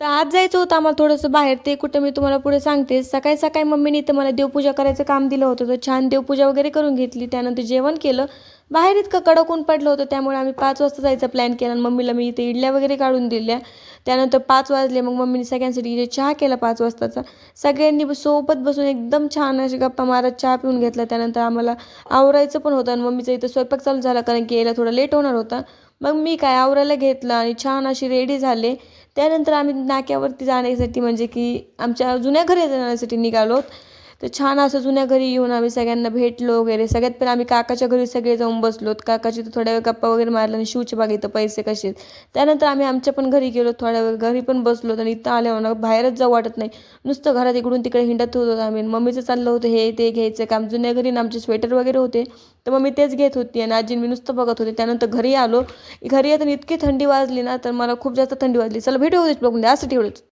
तर आज जायचं होतं आम्हाला थोडंसं बाहेर, ते कुठं मी तुम्हाला पुढे सांगते. सकाळी-सकाळी मम्मीने इथं मला देवपूजा करायचं काम दिलं होतं, तर छान देवपूजा वगैरे करून घेतली. त्यानंतर जेवण केलं. बाहेर इतकं कडक ऊन पडलं होतं, त्यामुळे आम्ही 5 वाजता जायचा प्लॅन केला आणि मम्मीला मी इथे इडल्या वगैरे काढून दिल्या. त्यानंतर 5 वाजले, मग मम्मीने सगळ्यांसाठी इथे चहा केला 5 वाजताचा. सगळ्यांनी सोबत बसून एकदम छान अशी गप्पा मारत चहा पिऊन घेतला. त्यानंतर आम्हाला आवरायचं पण होतं आणि मम्मीचा इथं स्वयंपाक चालू झाला, कारण की यायला थोडा लेट होणार होता. मग मी काय आवरायला घेतलं आणि छान अशी रेडी झाले. त्यानंतर आम्ही नाक्यावरती जाण्यासाठी म्हणजे की आमच्या जुन्या घरी जाण्यासाठी निघालो. तर छान असं जुन्या घरी येऊन आम्ही सगळ्यांना भेटलो वगैरे. सगळ्यात पहिले आम्ही काकाच्या घरी सगळे जाऊन बसलोत. काकाची तर थोड्या वेळ गप्पा वगैरे मारल्या आणि शिवचे बघितलं पैसे कसे आहेत. त्यानंतर आम्ही आमच्या पण घरी गेलो. थोड्या वेळ घरी पण बसलो आणि इथं आल्यावर ना बाहेरच जाऊ वाटत नाही. नुसतं घरात इकडून तिकडे हिंडत होतो आम्ही. मम्मीचं चाललं होतं हे ते घ्यायचं काम. जुन्या घरी ना आमचे स्वेटर वगैरे होते. तर मम्मी तेच घेत होती आणि आजी मी नुसतं बघत होते. त्यानंतर घरी आलो. घरी येताना इतकी थंडी वाजली ना, तर मला खूप जास्त थंडी वाजली. चला भेटू उद्याच्या ब्लॉगमध्ये. असं ठेवलंच.